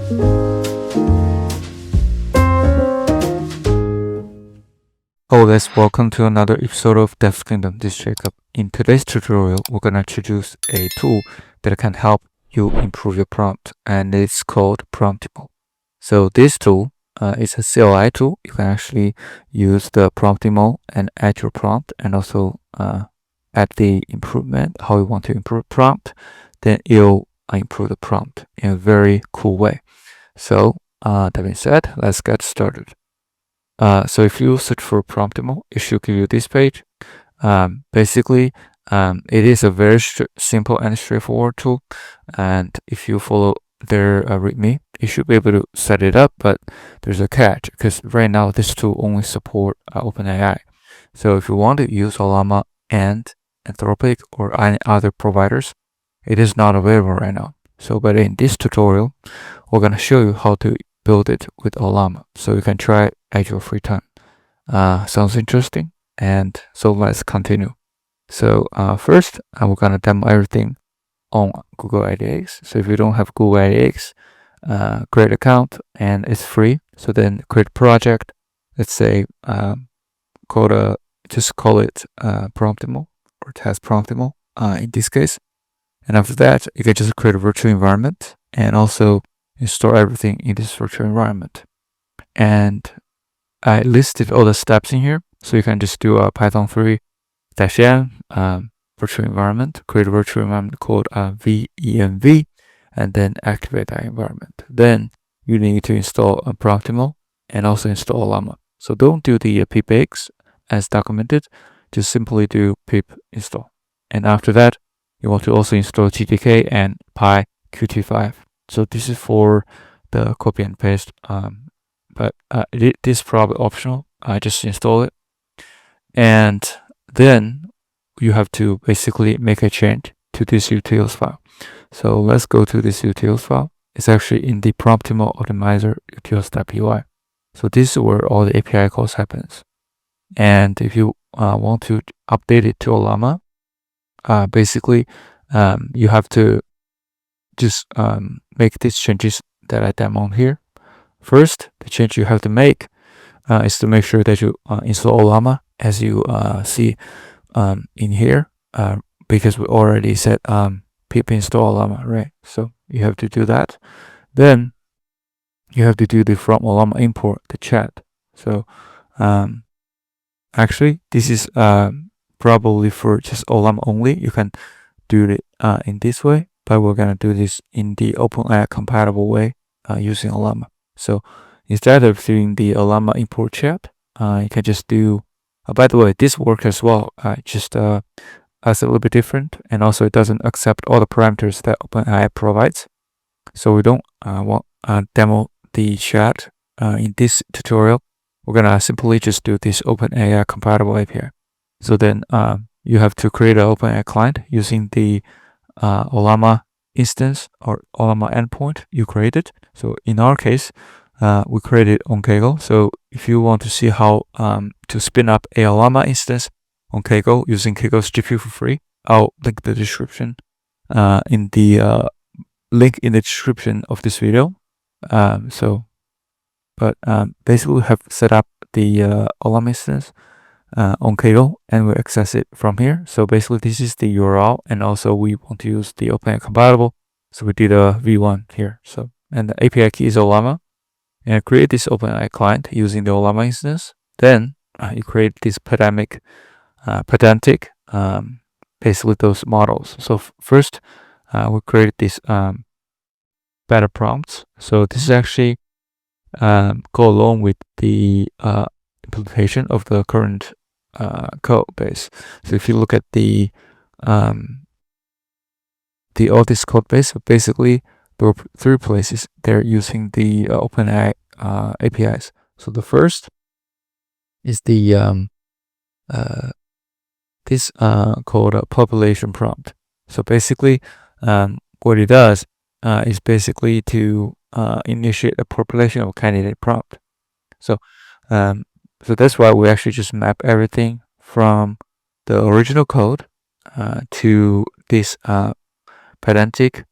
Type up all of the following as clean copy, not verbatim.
Hello guys, welcome to another episode of Dev Kingdom. This is Jacob. In today's tutorial, we're gonna introduce a tool that can help you improve your prompt, and it's called Promptimal. So this tool is a CLI tool. You can actually use the Promptimal and add your prompt, and also add the improvement, how you want to improve prompt. Then it'll improve the prompt in a very cool way. So that being said, let's get started. So if you search for Promptimal, it should give you this page. Basically, it is a very simple and straightforward tool. And if you follow their README, you should be able to set it up. But there's a catch, because right now this tool only supports OpenAI. So if you want to use Ollama and Anthropic or any other providers, it is not available right now. So, but in this tutorial, we're gonna show you how to build it with Ollama, so you can try it at your free time. Sounds interesting, and so let's continue. So first, we're gonna demo everything on Google IDX. So if you don't have Google IDX, create account, and it's free. So then create project. Let's say just call it Promptimal or test Promptimal in this case. And after that, you can just create a virtual environment and also install everything in this virtual environment. And I listed all the steps in here, so you can just do a Python 3-n virtual environment, create a virtual environment called venv, and then activate that environment. Then you need to install a Promptimal and also install Ollama. So don't do the pipx as documented, just simply do pip install. And after that, you want to also install GTK and PyQt5. So this is for the copy and paste, but this is probably optional. I just install it. And then you have to basically make a change to this utils file. So let's go to this utils file. It's actually in the Promptimal Optimizer utils.py. So this is where all the API calls happens. And if you want to update it to Ollama, basically you have to just make these changes that I demoed here. First, the change you have to make is to make sure that you install Ollama, as you see in here, because we already said pip install Ollama, right? So you have to do that. Then you have to do the from Ollama import the chat. So actually, this is probably for just Ollama only. You can do it in this way, but we're gonna do this in the OpenAI compatible way using Ollama. So instead of doing the Ollama import chat, you can just do. By the way, this works as well. Just as a little bit different, and also it doesn't accept all the parameters that OpenAI provides. So we don't want demo the chat in this tutorial. We're gonna simply just do this OpenAI compatible API. So then you have to create an OpenAI client using the Ollama instance or Ollama endpoint you created. So in our case, we created on Kaggle. So if you want to see how to spin up a Ollama instance on Kaggle using Kaggle's GPU for free, I'll link the description in the link in the description of this video. Basically we have set up the Ollama instance on Kaggle, and we access it from here. So basically this is the URL, and also we want to use the OpenAI compatible, so we did a v1 here. So, and the API key is Ollama, and create this OpenAI client using the Ollama instance. Then you create this pedantic basically those models. So first we create this better prompts. So this is actually go along with the implementation of the current code base. So if you look at the all this code base, basically there are 3 places they're using the OpenAI APIs. So the first is the this called a population prompt. So basically what it does is basically to initiate a population of candidate prompt. So so that's why we actually just map everything from the original code to this pedantic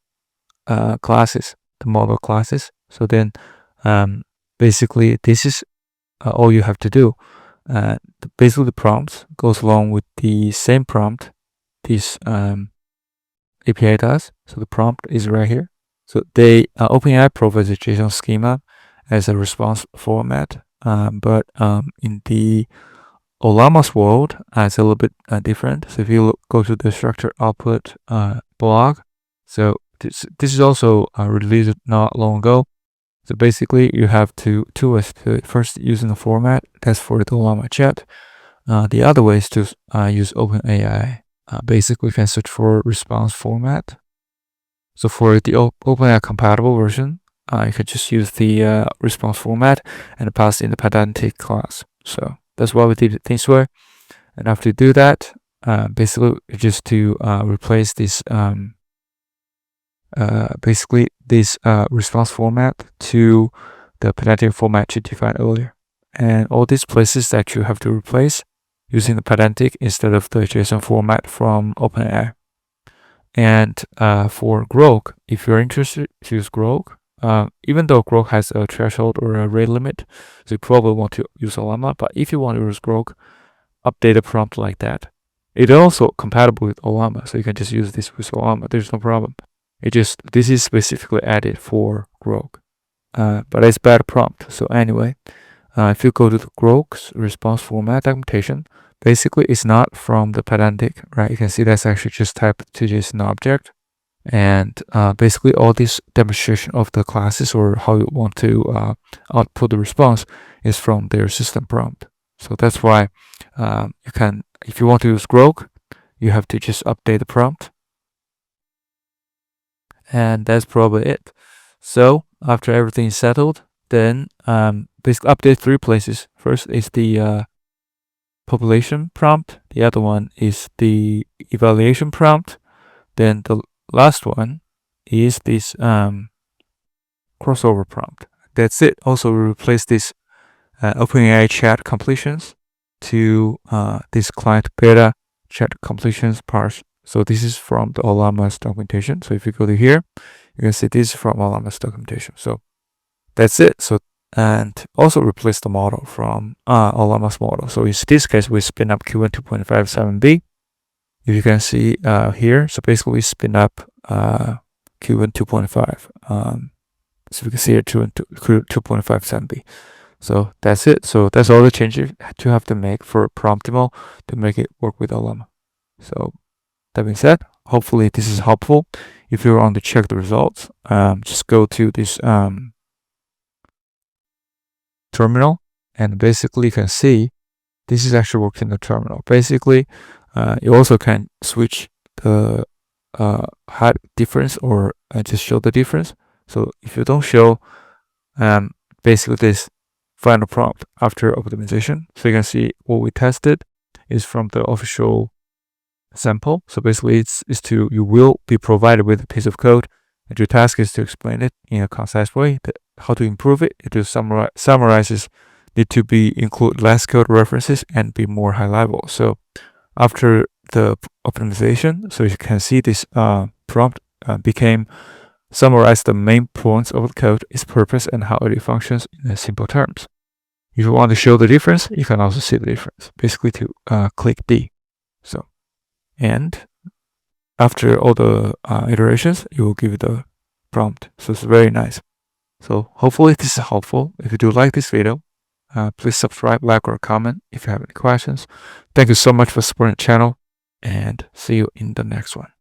classes, the model classes. So then basically this is all you have to do. Basically the prompt goes along with the same prompt this API does. So the prompt is right here. So OpenAI provides a JSON schema as a response format, but in the Ollama's world, it's a little bit different. So if you go to the structure output blog, so this is also released not long ago. So basically, you have two ways to do it. First, using the format that's for the Ollama chat. The other way is to use OpenAI. Basically, you can search for response format. So for the OpenAI compatible version, you can just use the response format and pass in the pedantic class. So that's why we did it this way. And after you do that, basically just to replace this response format to the pedantic format you defined earlier. And all these places that you have to replace using the pedantic instead of the JSON format from OpenAI. And for Grok, if you're interested to use Grok, even though Grok has a threshold or a rate limit, so you probably want to use Ollama. But if you want to use Grok, update a prompt like that. It's also compatible with Ollama, so you can just use this with Ollama. There's no problem. This is specifically added for Grok, but it's bad prompt. So anyway, if you go to the Grok's response format documentation, basically it's not from the pedantic, right? You can see that's actually just typed to JSON object. And basically all this demonstration of the classes or how you want to output the response is from their system prompt. So that's why you can, if you want to use Grok, you have to just update the prompt. And that's probably it. So after everything is settled, then basically update 3 places. First is the population prompt. The other one is the evaluation prompt. Then the last one is this crossover prompt. That's it. Also, we replace this OpenAI chat completions to this client beta chat completions parse. So this is from the Ollama's documentation. So if you go to here, you can see this is from Ollama's documentation. So that's it. So and also replace the model from Ollama's model. So in this case, we spin up Q1 2.57b. If you can see here, so basically we spin up Q1 2.5. So we can see here 2.57b. So that's it. So that's all the changes you have to make for Promptimal to make it work with Ollama. So that being said, hopefully this is helpful. If you want to check the results, just go to this terminal, and basically you can see this is actually working in the terminal. Basically, you also can switch the height difference or just show the difference. So if you don't show basically this final prompt after optimization, so you can see what we tested is from the official sample. So basically you will be provided with a piece of code, and your task is to explain it in a concise way, how to improve it. It summarizes need to include less code references and be more high level. So after the optimization, so you can see this prompt became summarize the main points of the code, its purpose, and how it functions in simple terms. If you want to show the difference, you can also see the difference. Basically to click D. So, and after all the iterations, you will give the prompt. So it's very nice. So hopefully this is helpful. If you do like this video, please subscribe, like, or comment if you have any questions. Thank you so much for supporting the channel, and see you in the next one.